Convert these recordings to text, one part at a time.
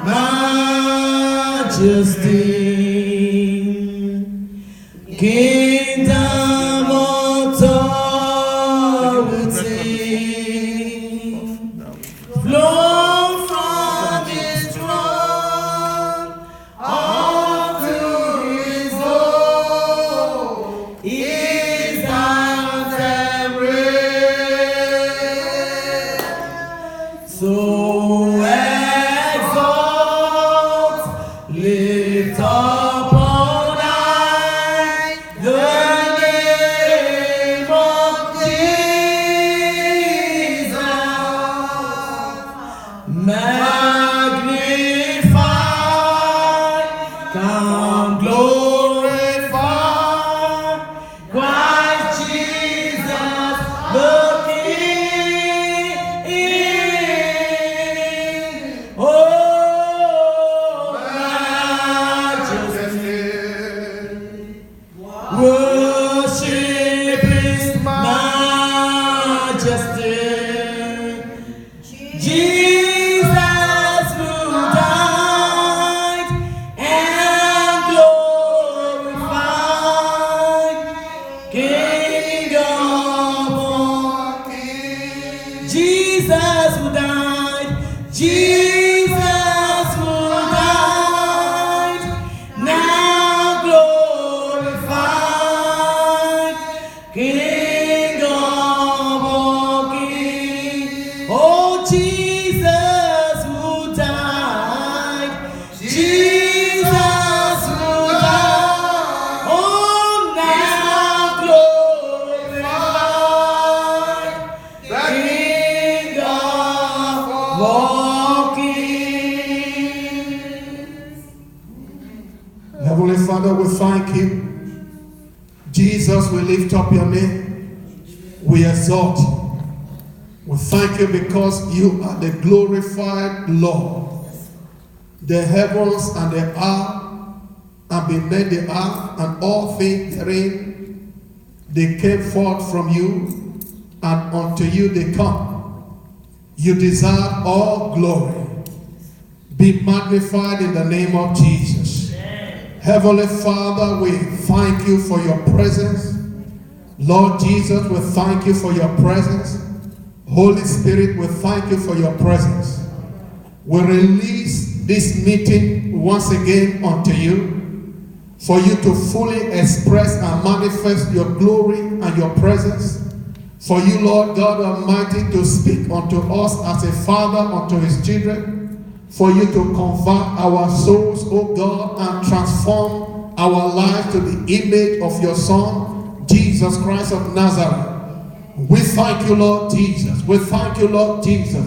majesty, kingdom authority, flow from his throne unto his throne, is and reign. So exalt, lift up on high the name of Jesus. Magnify, come glorify Christ Jesus the King. Oh, majesty, worship His majesty. Jesus who died and glorified, King of all kings. Jesus who died, Jesus who died, now glorified, King of all kings. Oh, Jesus who died, Jesus who died, oh, now glorified, King of all kings. Heavenly Father, we thank you. Jesus, we lift up your name. We exalt you. We thank you because you are the glorified Lord. The heavens and the earth and beneath the earth and all things therein, they came forth from you, and unto you they come. You deserve all glory. Be magnified in the name of Jesus. Heavenly Father, we thank you for your presence. Lord Jesus, we thank you for your presence. Holy Spirit, we thank you for your presence. We release this meeting once again unto you, for you to fully express and manifest your glory and your presence. For you, Lord God Almighty, to speak unto us as a father unto his children. For you to convert our souls, O God, and transform our lives to the image of your Son, Jesus Christ of Nazareth. We thank you, Lord Jesus. We thank you, Lord Jesus.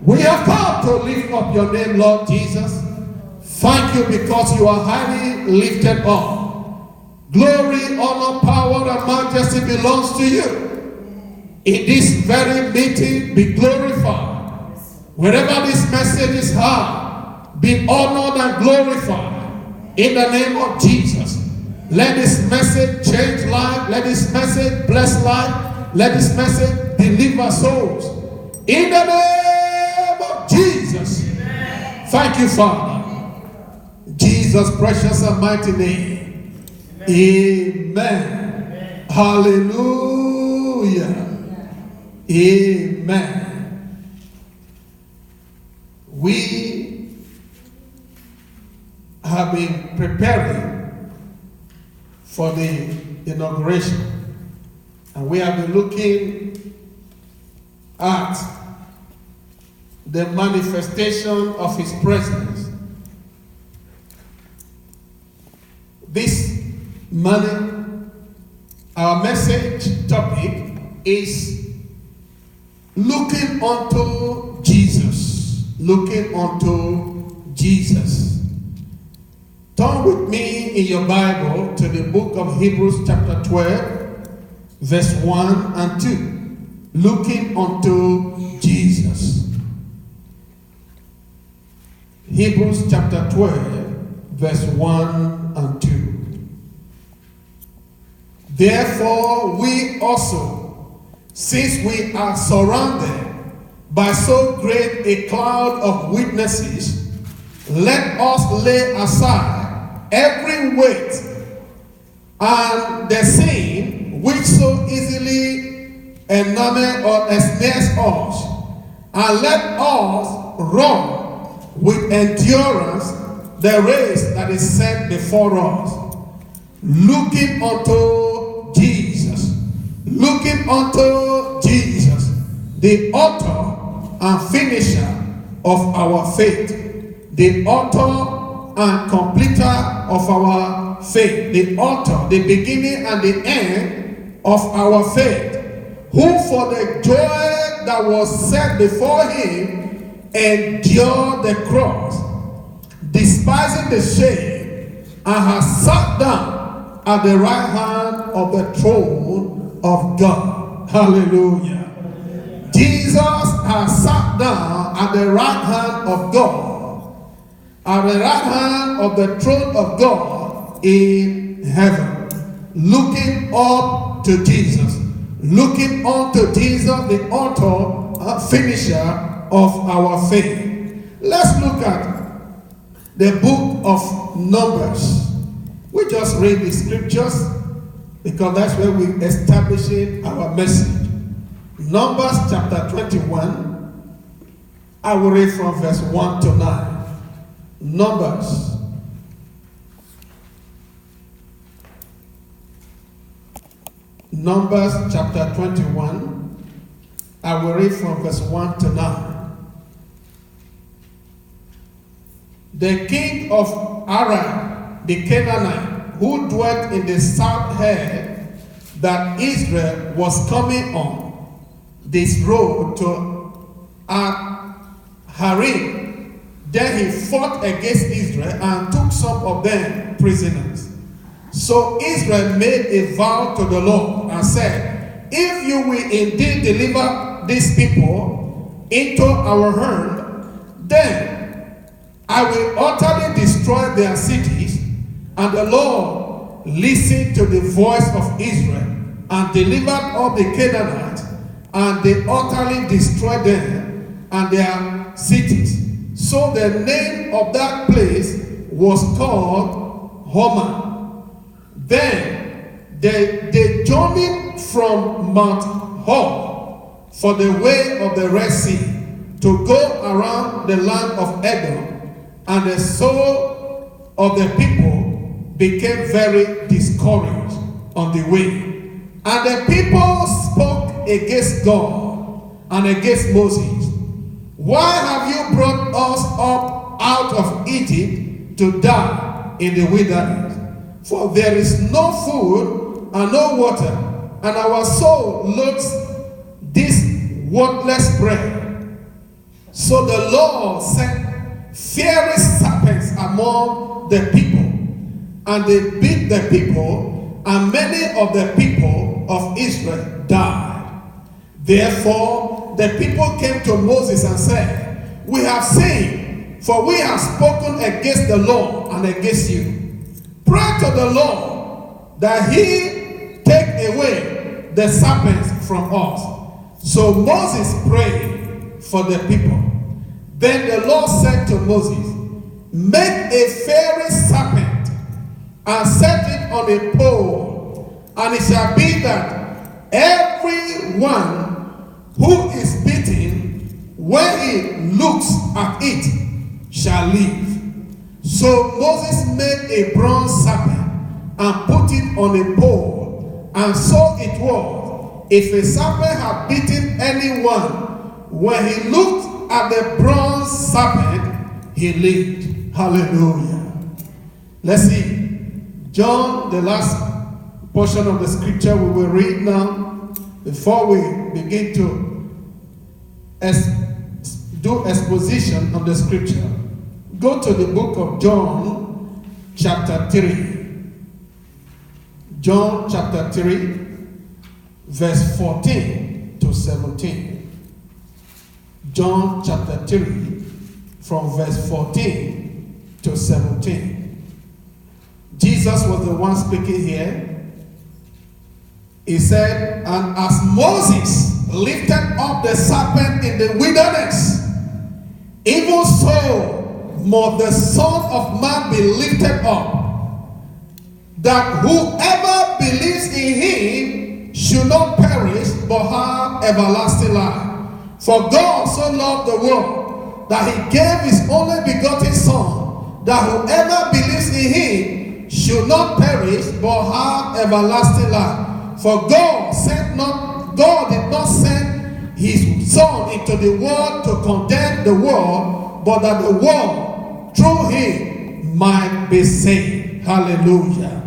We have come to lift up your name, Lord Jesus. Thank you because you are highly lifted up. Glory, honor, power, and majesty belongs to you. In this very meeting, be glorified. Wherever this message is heard, be honored and glorified. In the name of Jesus. Let this message change life. Let this message bless life. Let this message deliver souls. In the name of Jesus. Amen. Thank you, Father. Jesus' precious and mighty name. Amen. Amen. Hallelujah. Amen. We have been preparing for the inauguration, and we have been looking at the manifestation of his presence. This morning, our message topic is looking unto Jesus. Looking unto Jesus. Turn with me in your Bible to the book of Hebrews chapter 12, verse 1 and 2. Looking unto Jesus. Hebrews chapter 12, verse 1 and 2. Therefore we also, since we are surrounded by so great a cloud of witnesses, let us lay aside every weight and the sin which so easily enamels or ensnares us, and let us run with endurance the race that is set before us, looking unto Jesus, the author and finisher of our faith, the author and completer of our faith, the author, the beginning and the end of our faith, who for the joy that was set before him endured the cross, despising the shame, and has sat down at the right hand of the throne of God. Hallelujah. Jesus has sat down at the right hand of God, at the right hand of the throne of God in heaven, looking up to Jesus, looking unto Jesus, the author and finisher of our faith. Let's look at the book of Numbers. We just read the scriptures because that's where we're establishing our message. Numbers chapter 21. I will read from verse 1 to 9. Numbers. Numbers chapter 21. I will read from verse 1 to 9. The king of Aram, the Canaanite, who dwelt in the south, heard that Israel was coming on this road to Harim. Then he fought against Israel and took some of them prisoners. So Israel made a vow to the Lord and said, if you will indeed deliver these people into our hand, then I will utterly destroy their cities. And the Lord listened to the voice of Israel and delivered up the Canaanites, and they utterly destroyed them and their cities. So the name of that place was called Hormah. Then they journeyed from Mount Hor for the way of the Red Sea to go around the land of Edom, and the soul of the people became very discouraged on the way. And the people spoke against God and against Moses. Why have you brought us up out of Egypt to die in the wilderness? For there is no food and no water, and our soul loathes this worthless bread. So the Lord sent fiery serpents among the people, and they beat the people, and many of the people of Israel died. Therefore the people came to Moses and said, we have sinned, for we have spoken against the Lord and against you. Pray to the Lord that he take away the serpents from us. So Moses prayed for the people. Then the Lord said to Moses, make a fiery serpent and set it on a pole, and it shall be that everyone who is beaten, when he looks at it, shall live. So Moses made a bronze serpent and put it on a pole, and so it was, if a serpent had beaten anyone, when he looked at the bronze serpent, he lived. Hallelujah. Let's see. John, the last portion of the scripture we will read now, before we begin to do exposition of the scripture. Go to the book of John, chapter 3. John chapter 3, verse 14 to 17. John chapter 3, from verse 14 to 17. Jesus was the one speaking here. He said, and as Moses lifted up the serpent in the wilderness, even so must the Son of Man be lifted up, that whoever believes in him should not perish but have everlasting life. For God so loved the world that he gave his only begotten Son, that whoever believes in him should not perish but have everlasting life. For God did not send his Son into the world to condemn the world, but that the world through him might be saved. Hallelujah.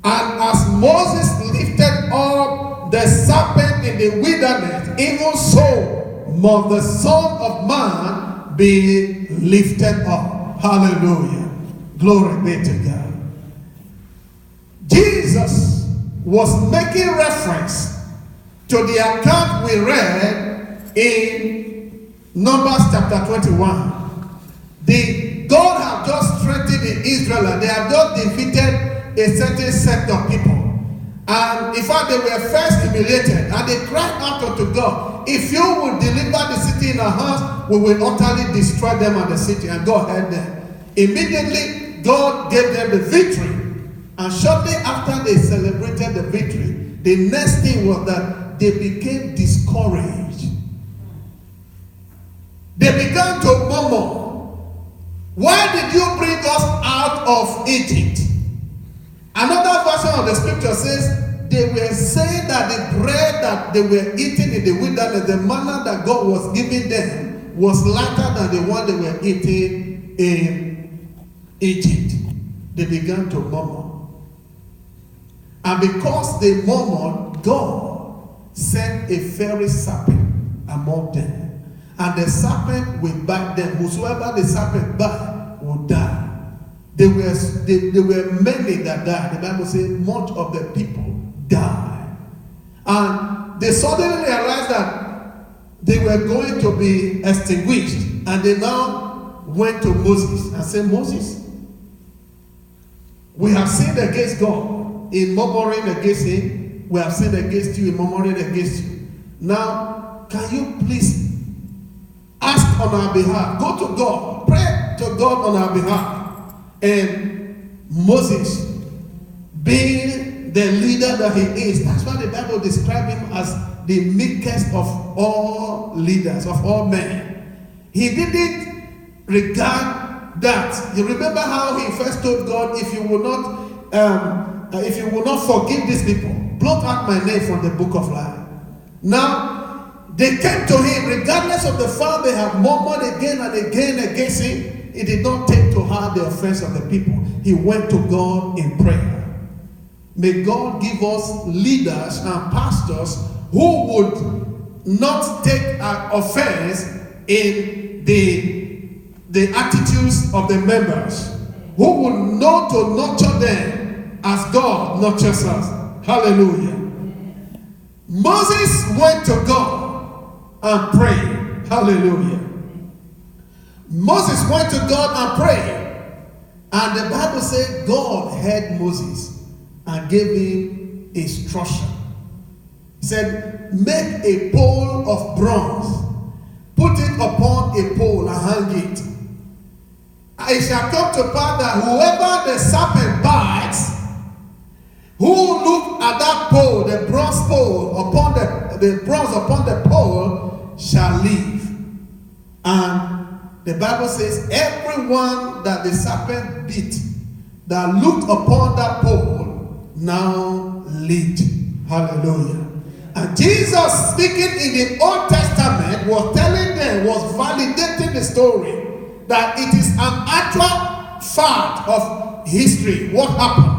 And as Moses lifted up the serpent in the wilderness, even so must the Son of Man be lifted up. Hallelujah. Glory be to God. Jesus was making reference to the account we read in Numbers chapter 21. God have just strengthened the Israelites. They have just defeated a certain set of people. And in fact, they were first humiliated. And they cried out unto God, if you will deliver the city in our hands, we will utterly destroy them and the city. And God heard them. Immediately, God gave them the victory. And shortly after they celebrated the victory, the next thing was that they became discouraged. They began to murmur, why did you bring us out of Egypt? Another version of the scripture says they were saying that the bread that they were eating in the wilderness, the manna that God was giving them, was lighter than the one they were eating in Egypt. They began to murmur. And because they murmured, God sent a fiery serpent among them. And the serpent will bite them. Whosoever the serpent bite will die. There were many that died. The Bible says much of the people died. And they suddenly realized that they were going to be extinguished. And they now went to Moses and said, Moses, we have sinned against God in murmuring against him. We have sinned against you in murmuring against you. Now, can you please ask on our behalf? Go to God. Pray to God on our behalf. And Moses, being the leader that he is, that's why the Bible describes him as the meekest of all leaders, of all men. He didn't regard that. You remember how he first told God, if you will not forgive these people, blot out my name from the book of life. Now, they came to him, regardless of the fact they have murmured again and again against him. He did not take to heart the offense of the people. He went to God in prayer. May God give us leaders and pastors who would not take offense in the attitudes of the members, who would know to nurture them as God nurtures us. Hallelujah. Moses went to God and prayed. Hallelujah. Moses went to God and prayed. And the Bible said God heard Moses and gave him instruction. He said, make a pole of bronze, put it upon a pole and hang it. It shall come to pass that whoever the serpent bites, who look at that pole, the bronze pole upon the bronze upon the pole, shall live. And the Bible says, everyone that the serpent bit, that looked upon that pole, now lived. Hallelujah. And Jesus, speaking in the Old Testament, was telling them, was validating the story, that it is an actual fact of history, what happened.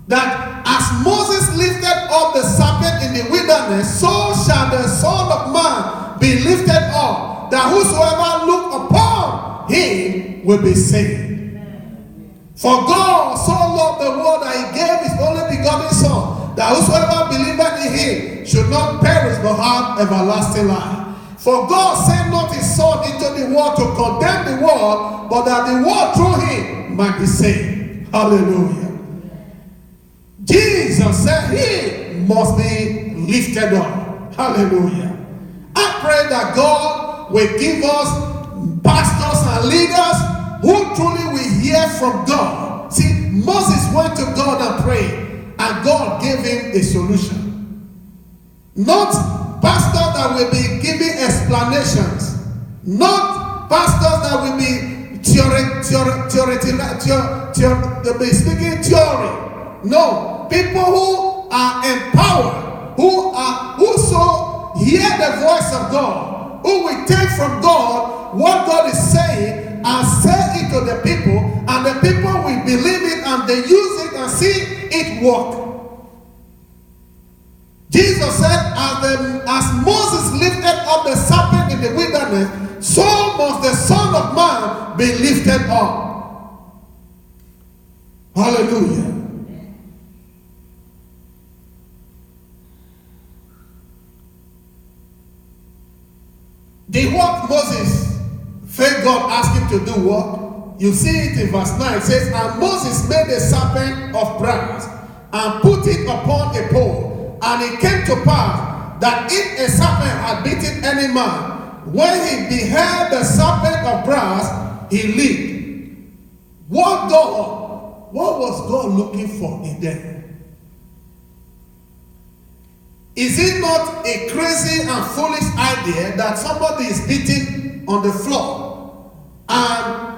That as Moses lifted up the serpent in the wilderness, so shall the Son of Man be lifted up, that whosoever look upon him will be saved. For God so loved the world that he gave his only begotten Son, that whosoever believeth in him should not perish but have everlasting life. For God sent not his Son into the world to condemn the world, but that the world through him might be saved. Hallelujah. Jesus said he must be lifted up. Hallelujah. I pray that God will give us pastors and leaders from God. See, Moses went to God and prayed, and God gave him a solution. Not pastors that will be giving explanations. Not pastors that will be they'll be speaking theory. No, people who are empowered, who so hear the voice of God, who will take from God what God is saying and say it to the people, and the people will believe it and they use it and see it work. Jesus said, as Moses lifted up the serpent in the wilderness, so must the Son of Man be lifted up. Hallelujah. The what Moses felt God asked him to do what? You see it in verse 9. It says, and Moses made a serpent of brass and put it upon a pole. And it came to pass that if a serpent had bitten any man, when he beheld the serpent of brass, he lived. What was God looking for in them? Is it not a crazy and foolish idea that somebody is beaten on the floor and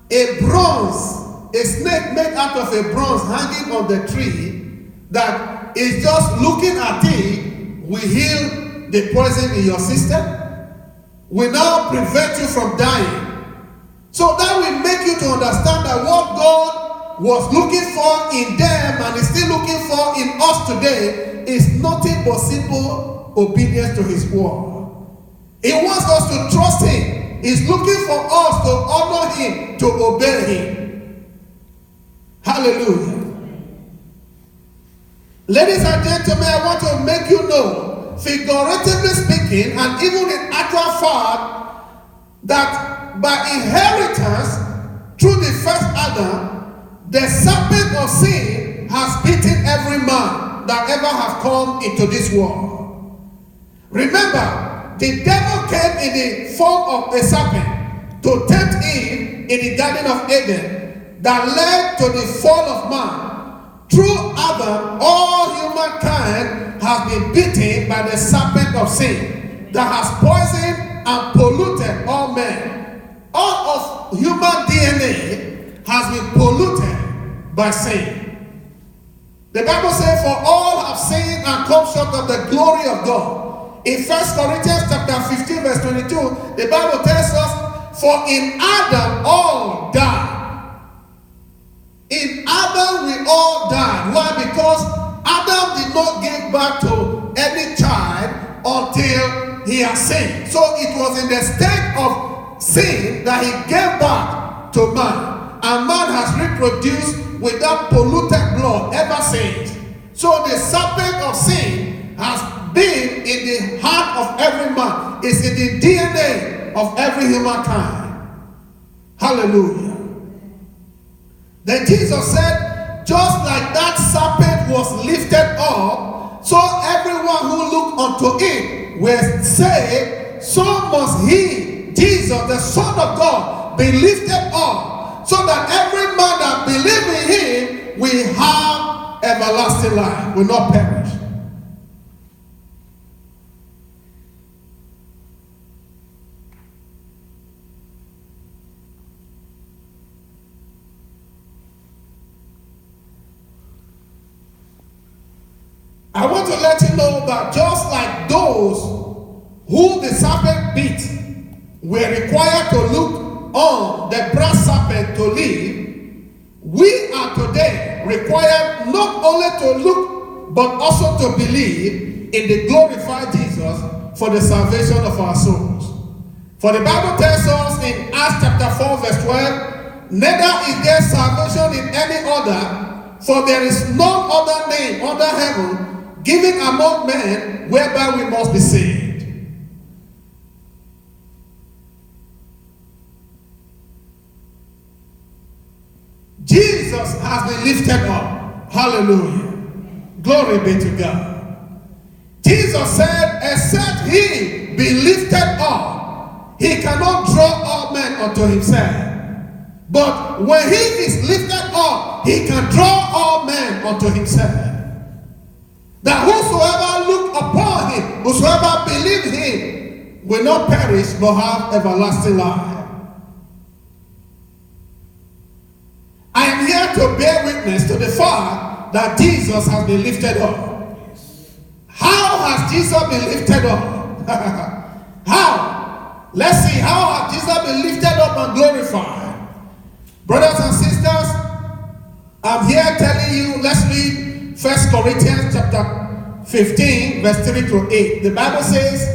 a snake made out of a bronze hanging on the tree that is just looking at it will heal the poison in your system? Will now prevent you from dying. So that will make you to understand that what God was looking for in them and is still looking for in us today is nothing but simple obedience to his word. He wants us to trust him. He's looking for us to honor him, to obey him. Hallelujah. Ladies and gentlemen, I want to make you know, figuratively speaking, and even in actual fact, that by inheritance, through the first Adam, the serpent of sin has bitten every man that ever have come into this world. Remember, the devil came in the form of a serpent to tempt Eve in the Garden of Eden that led to the fall of man. Through Adam, all humankind has been bitten by the serpent of sin that has poisoned and polluted all men. All of human DNA has been polluted by sin. The Bible says, for all have sinned and come short of the glory of God. In 1 Corinthians chapter 15 verse 22, the Bible tells us, for in Adam all died. In Adam we all died. Why? Because Adam did not give birth to any child until he had sinned. So it was in the state of sin that he gave birth to man. And man has reproduced without polluted blood ever since. So the serpent of sin has been in the heart of every man. It's in the DNA of every humankind. Hallelujah. Then Jesus said, just like that serpent was lifted up, so everyone who look unto him will say, so must he, Jesus, the Son of God, be lifted up, so that every man that believes in him will have everlasting life, will not perish. I want to let you know that just like those who the serpent beat were required to look on the brass serpent to live, we are today required not only to look but also to believe in the glorified Jesus for the salvation of our souls. For the Bible tells us in Acts chapter 4 verse 12, neither is there salvation in any other, for there is none other name under heaven given among men whereby we must be saved. Jesus has been lifted up. Hallelujah. Glory be to God. Jesus said, except he be lifted up, he cannot draw all men unto himself. But when he is lifted up, he can draw all men unto himself. That whosoever look upon him, whosoever believe him, will not perish but have everlasting life. I am here to bear witness to the fact that Jesus has been lifted up. How has Jesus been lifted up? How? Let's see. How has Jesus been lifted up and glorified? Brothers and sisters, I'm here telling you, let's read 1 Corinthians chapter 15, verse 3 to 8. The Bible says,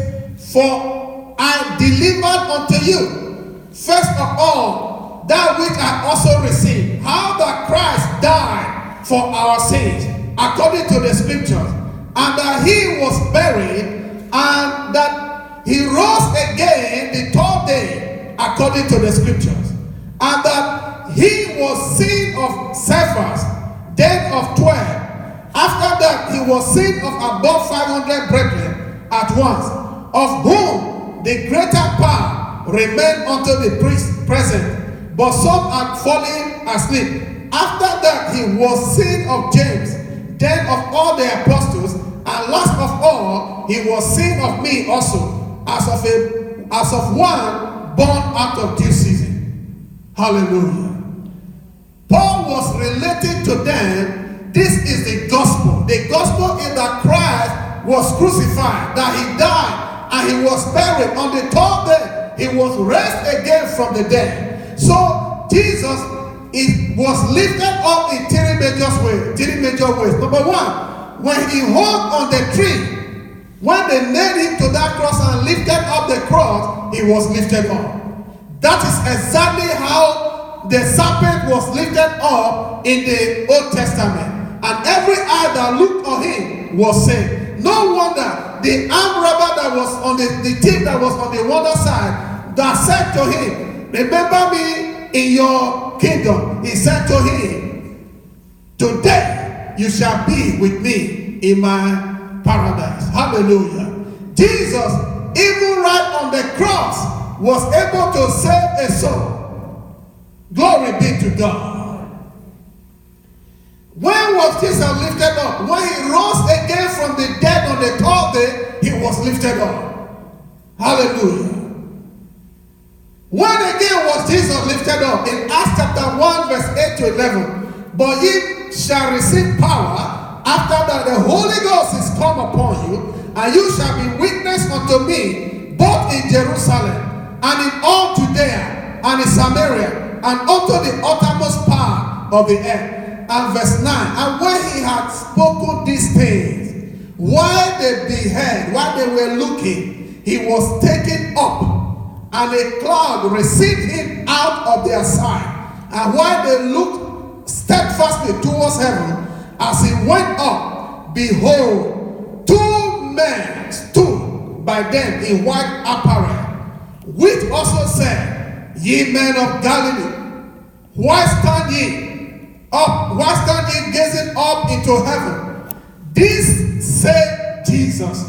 "For I delivered unto you, first of all, that which I also received, how that Christ died for our sins, according to the scriptures, and that he was buried, and that he rose again the third day, according to the scriptures, and that he was seen of Cephas, then of 12. After that, he was seen of above 500 brethren at once, of whom the greater part remain unto the present, but some had fallen asleep. After that, he was seen of James, then of all the apostles, and last of all, he was seen of me also, as of one born out of due season." Hallelujah. Paul was relating to them, this is the gospel. The gospel is that Christ was crucified, that he died, and he was buried. On the third day, he was raised again from the dead. So Jesus was lifted up in three major ways. Number one, when he hung on the tree, when they nailed him to that cross and lifted up the cross, he was lifted up. That is exactly how the serpent was lifted up in the Old Testament. And every eye that looked on him was saved. No wonder the armed robber that was on the thief that was on the other side, that said to him, "Remember me in your kingdom." He said to him, "Today you shall be with me in my paradise." Hallelujah. Jesus, even right on the cross, was able to save a soul. Glory be to God. When was Jesus lifted up? When he rose again from the dead on the third day, he was lifted up. Hallelujah. When again was Jesus lifted up? In Acts chapter 1, verse 8 to 11. "But ye shall receive power after that the Holy Ghost is come upon you, and you shall be witness unto me, both in Jerusalem, and in all Judea, and in Samaria, and unto the uttermost part of the earth." And verse 9, "And when he had spoken these things, while they beheld, while they were looking, he was taken up, and a cloud received him out of their sight. And while they looked steadfastly towards heaven, as he went up, behold, two men stood by them in white apparel, which also said, Ye men of Galilee, why stand ye up? Why stand ye gazing up into heaven? This said Jesus,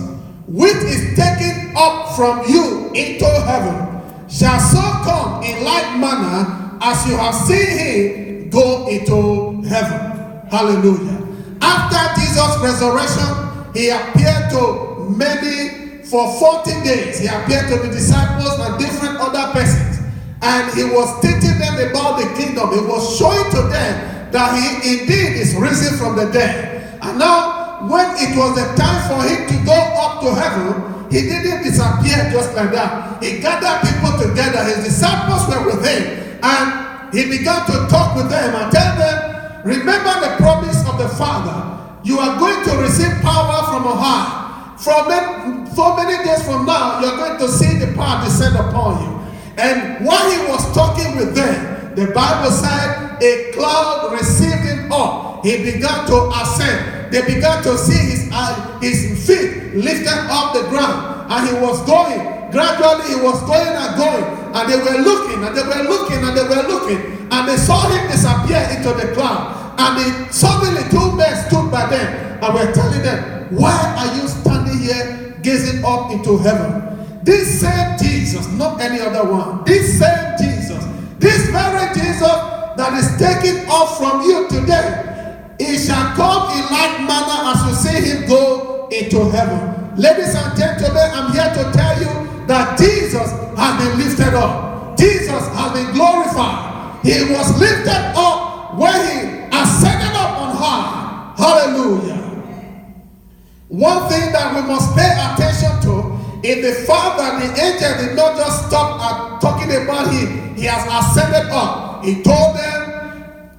which is taken up from you into heaven, shall so come in like manner as you have seen him go into heaven." Hallelujah. After Jesus' resurrection, he appeared to many for 40 days. He appeared to the disciples and different other persons. And he was teaching them about the kingdom. He was showing to them that he indeed is risen from the dead. And now, when it was the time for him to go up to heaven, he didn't disappear just like that. He gathered people together. His disciples were with him. And he began to talk with them and tell them, remember the promise of the Father. You are going to receive power from on high. From so many days from now, you are going to see the power descend upon you. And while he was talking with them, the Bible said a cloud received him up. He began to ascend. They began to see his feet lifted off the ground. And he was going. Gradually he was going and going. And they were looking and they were looking and they were looking. And they saw him disappear into the cloud. And suddenly two men stood by them and were telling them, why are you standing here gazing up into heaven? This same Jesus, not any other one. This same Jesus, this very Jesus that is taken off from you today, it shall come in like manner as you see him go into heaven. Ladies and gentlemen, I'm here to tell you that Jesus has been lifted up. Jesus has been glorified. He was lifted up when he ascended up on high. Hallelujah. One thing that we must pay attention to is the fact that the angel did not just stop at talking about him. He has ascended up. He told them,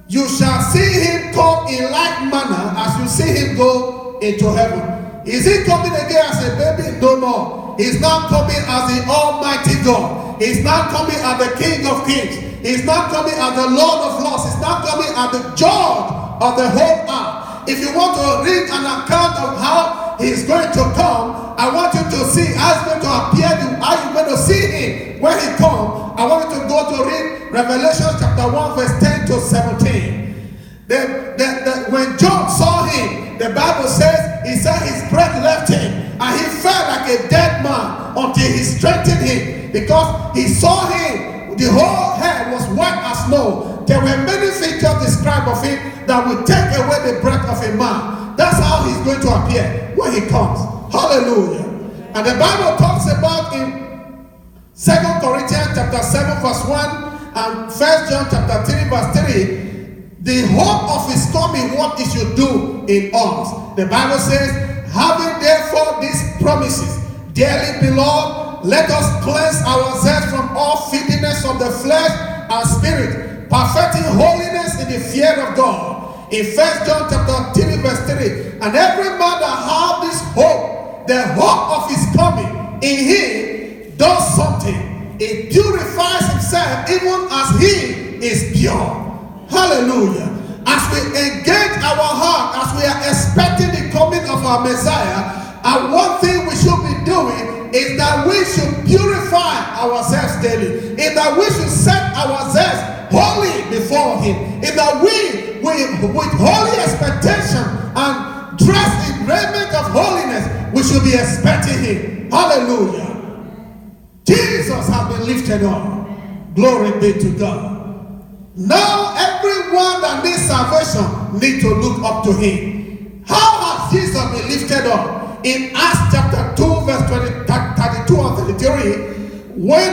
you shall see him come in like manner as you see him go into heaven. Is he coming again as a baby? No more. He's not coming as the Almighty God. He's not coming as the King of Kings. He's not coming as the Lord of Lords. He's not coming as the Judge of the whole earth. If you want to read an account of how he's going to come, I want you to see how he's going to appear, how you're going to see him when he comes. I want you to go to read Revelation chapter 1 verse 10 to 17. When John saw him, the Bible says, he said his breath left him and he felt like a dead man until he strengthened him, because he saw him, the whole head was white as snow. There were many features described of him that will take away the breath of a man. That's how he's going to appear when he comes. Hallelujah. And the Bible talks about in 2 Corinthians chapter 7 verse 1 and 1 John chapter 3 verse 3, the hope of his coming, what he should do in us. The Bible says, having therefore these promises, dearly beloved, let us cleanse ourselves from all filthiness of the flesh and spirit, perfecting holiness in the fear of God. In 1 John chapter 3 verse 3, and every man that have this hope, the hope of his coming in him, does something. It purifies himself even as he is pure. Hallelujah. As we engage our heart, as we are expecting the coming of our Messiah, and one thing we should be doing is that we should purify ourselves daily, is that we should set ourselves holy before him, is that we with holy expectation and dressed in raiment of holiness, we should be expecting him. Hallelujah. Jesus has been lifted up. Glory be to God. Now everyone that needs salvation needs to look up to him. How has Jesus been lifted up? In Acts chapter 2 verse 32 and 33, when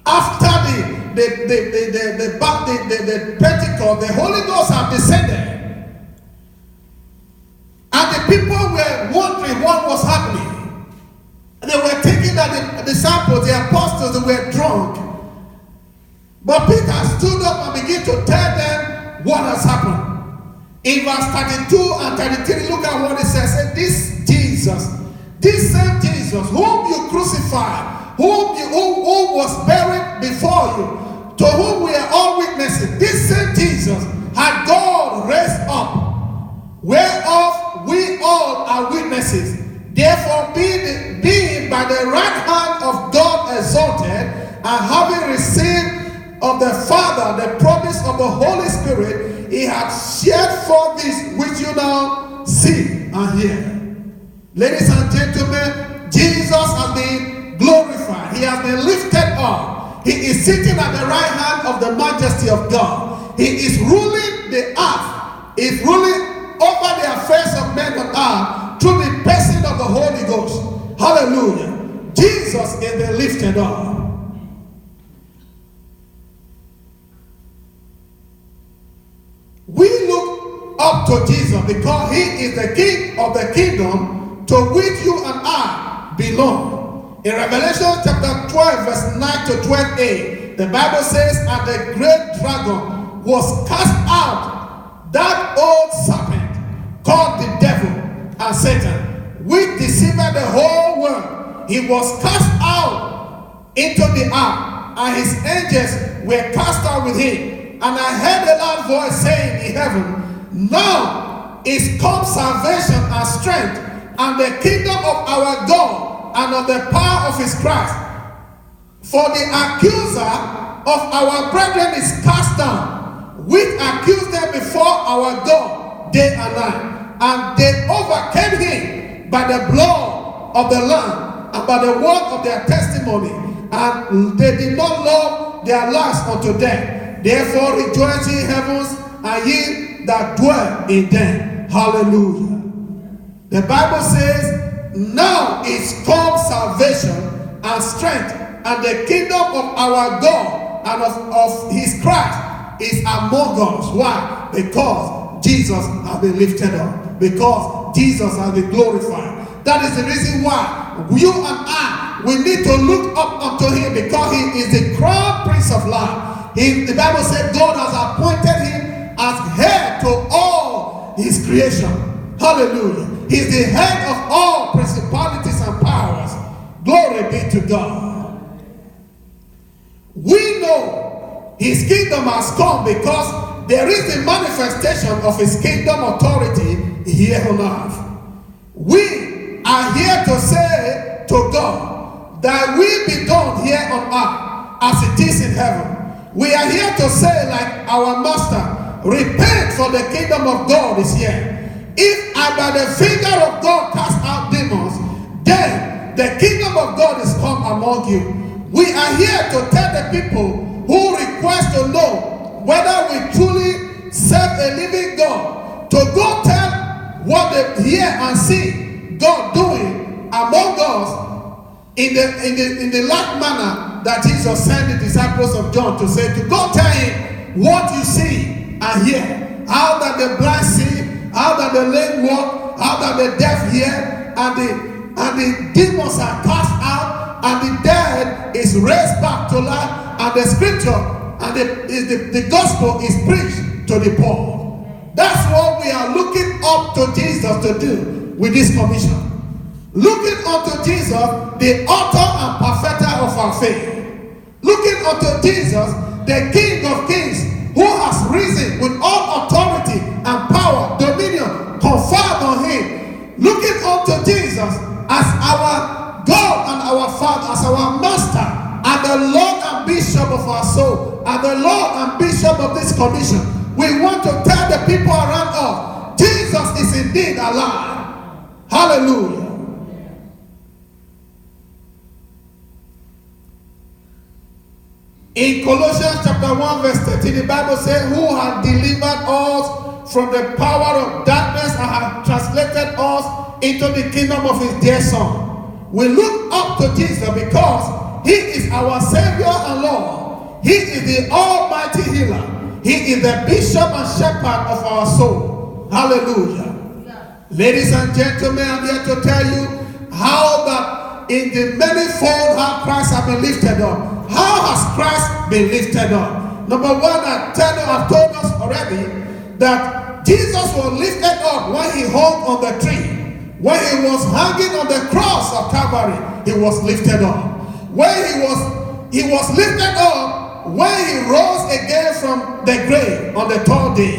after the Pentecost, the Holy Ghost have descended, and the people were wondering what was happening. And they were thinking that the disciples, the apostles, they were drunk. But Peter stood up and began to tell them what has happened. In verse 32 and 33, look at what it says. This Jesus, this same Jesus, whom you crucified, who was buried before you, to whom we are all witnesses, this same Jesus had God raised up, whereof we all are witnesses. Therefore, being by the right hand of God exalted, and having received of the Father the promise of the Holy Spirit, he has shared forth this which you now see and hear. Ladies and gentlemen, Jesus has been glorified. He has been lifted up. He is sitting at the right hand of the majesty of God. He is ruling the earth. He is ruling over the affairs of men on earth through the person of the Holy Ghost. Hallelujah. Jesus is the lifted up. We look up to Jesus because he is the King of the kingdom to which you and I belong. In Revelation chapter 12 verse 9 to 12a, the Bible says, and the great dragon was cast out, that old serpent called the devil and Satan, which deceived the whole world. He was cast out into the earth, and his angels were cast out with him. And I heard a loud voice saying in heaven, now is come salvation and strength, and the kingdom of our God, and of the power of his Christ. For the accuser of our brethren is cast down, which accused them before our God day and night. And they overcame him by the blood of the Lamb, and by the word of their testimony. And they did not love their lives unto death. Therefore rejoice ye heavens, and ye that dwell in them. Hallelujah. The Bible says, now is come salvation and strength, and the kingdom of our God and of his Christ is among us. Why? Because Jesus has been lifted up. Because Jesus has been glorified. That is the reason why you and I, we need to look up unto him, because he is the crown prince of life. The Bible said God has appointed him as head to all his creation. Hallelujah. He is the head of all principalities and powers. Glory be to God. We know his kingdom has come because there is the manifestation of his kingdom authority here on earth. We are here to say to God, thy will be done here on earth as it is in heaven. We are here to say, like our master, repent, for the kingdom of God is here. If I by the finger of God cast out demons, then the kingdom of God is come among you. We are here to tell the people who request to know whether we truly serve a living God, to go tell what they hear and see God doing among us in the like manner that Jesus sent the disciples of John to say, to go tell him what you see and hear, how that the blind see, how that the lame walk, how that the deaf hear, and the demons are cast out, and the dead is raised back to life, and the scripture and the gospel is preached to the poor. That's what we are looking up to Jesus to do with this commission. Looking unto Jesus, the author and perfecter of our faith. Looking unto Jesus, the King of kings, who has risen with all authority and power, dominion, conferred on him. Looking unto Jesus as our God and our Father, as our Master, and the Lord and Bishop of our soul, and the Lord and Bishop of this commission. We want to tell the people around us, Jesus is indeed alive. Hallelujah. In Colossians chapter 1 verse 13, the Bible says, who had delivered us from the power of darkness and had translated us into the kingdom of his dear Son. We look up to Jesus because he is our Savior and Lord. He is the almighty healer. He is the bishop and shepherd of our soul. Hallelujah. Yeah. Ladies and gentlemen, I'm here to tell you how that in the manifold how Christ has been lifted up. How has Christ been lifted up? Number one, I've told us already that Jesus was lifted up when he hung on the tree. When he was hanging on the cross of Calvary, he was lifted up. When he was lifted up when he rose again from the grave on the third day.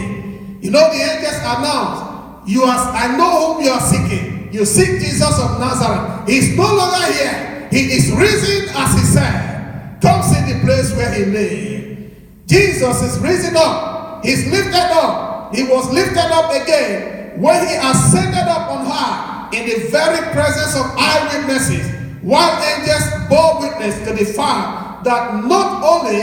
You know, the angels announced, I know whom you are seeking. You seek Jesus of Nazareth. He is no longer here. He is risen, as he said. Come see the place where he lay. Jesus is risen up. He's lifted up. He was lifted up again when he ascended up on high in the very presence of eyewitnesses, while angels bore witness to the fact that not only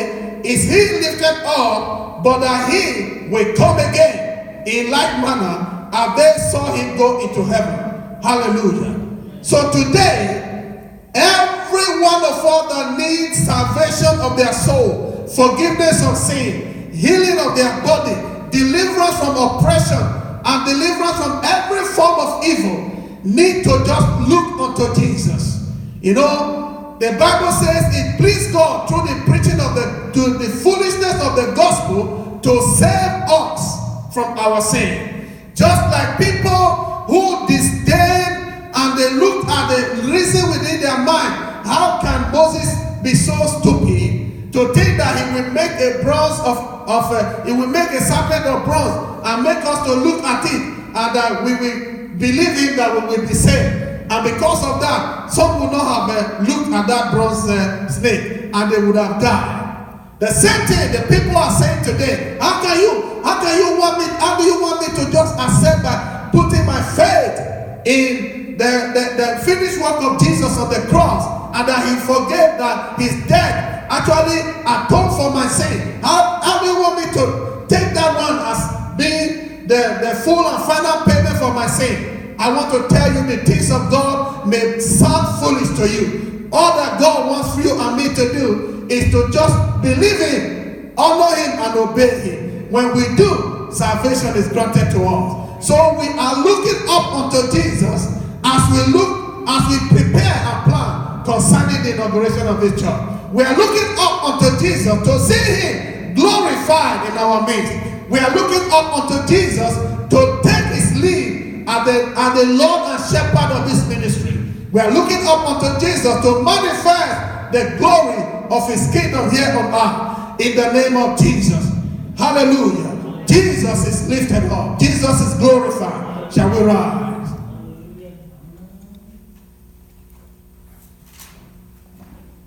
is he lifted up, but that he will come again in like manner as they saw him go into heaven. Hallelujah. So today, every one of us that needs salvation of their soul, forgiveness of sin, healing of their body, deliverance from oppression, and deliverance from every form of evil, need to just look unto Jesus. You know, the Bible says it pleased God through the preaching of the foolishness of the gospel to save us from our sin. Just like people who disdain and they looked at the reason within their mind, how can Moses be so stupid to think that he will make a bronze he will make a serpent of bronze and make us to look at it, and that we will believe him that we will be saved. And because of that, some would not have looked at that bronze snake and they would have died. The same thing the people are saying today. How do you want me to just accept by putting my faith in the finished work of Jesus on the cross, and that he forgave, that his death actually atoned for my sin? How do you full and final payment for my sin. I want to tell you the things of God may sound foolish to you. All that God wants you and me to do is to just believe Him, honor Him, and obey Him. When we do, salvation is granted to us. So we are looking up unto Jesus as we prepare and plan concerning the inauguration of this church. We are looking up unto Jesus to see Him glorified in our midst. We are looking up unto Jesus to take His lead as the Lord and Shepherd of this ministry. We are looking up unto Jesus to manifest the glory of His kingdom here on earth in the name of Jesus. Hallelujah. Jesus is lifted up. Jesus is glorified. Shall we rise?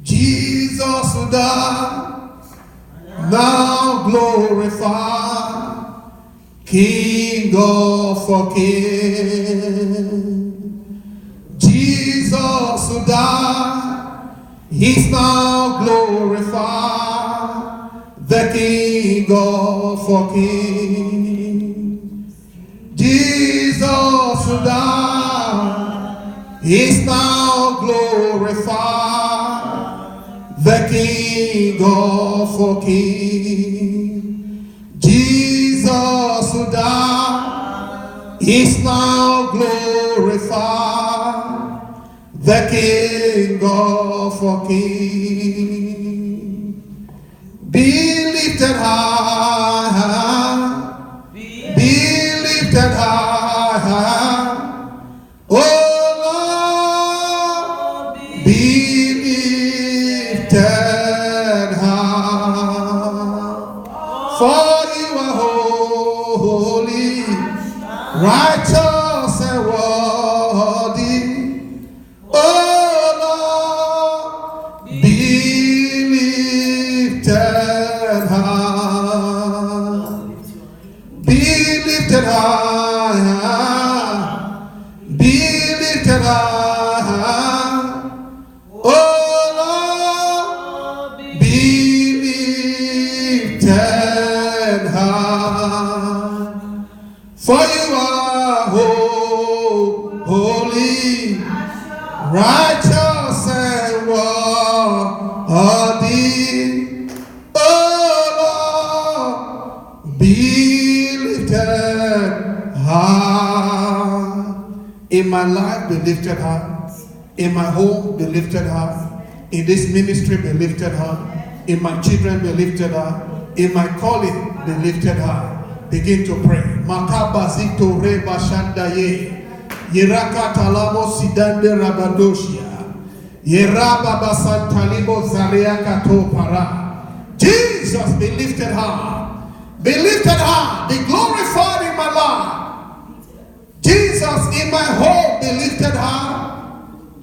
Jesus who died, now glorified, King of all kings. Jesus who died, He's now glorified, the King of all kings. Jesus who died, He's now glorified, the King of all kings. Jesus who died, He's now glorified, the King of all kings. Be lifted high, be lifted high, oh Lord, be lifted high. For you are holy, righteous and worthy, oh Lord, be lifted high, be lifted high, be lifted high, oh Lord, be lifted high. For you are holy, righteous and worthy, oh Lord, be lifted high. In my life, be lifted high. In my home, be lifted high. In this ministry, be lifted high. In my children, be lifted high. In my calling, be lifted high. Begin to pray. Makabazito reba shandaye. Yeraka talamo sidande rabadoshia. Yeraba basantalibo zariaka to para. Jesus, be lifted high. Be lifted high. Be glorified in my life. Jesus, in my home, be lifted high.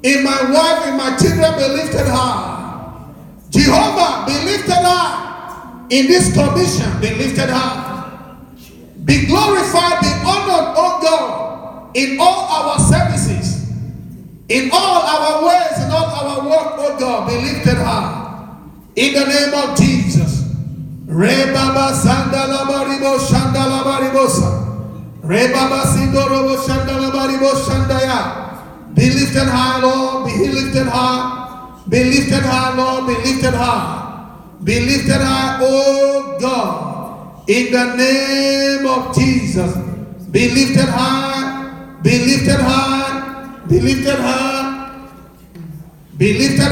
In my wife, in my children, be lifted high. Jehovah, be lifted high. In this commission, be lifted high. Be glorified, be honored, oh God, in all our services, in all our ways, in all our work, oh God, be lifted high. In the name of Jesus. Rebaba sandalabaribo shandalabaribosa. Rebaba sindorobo shandalabaribo shandaya. Be lifted high, Lord, be lifted high. Be lifted high, Lord, be lifted high. Be lifted high, oh God. In the name of Jesus, be lifted high, be lifted high, be lifted high, be lifted high.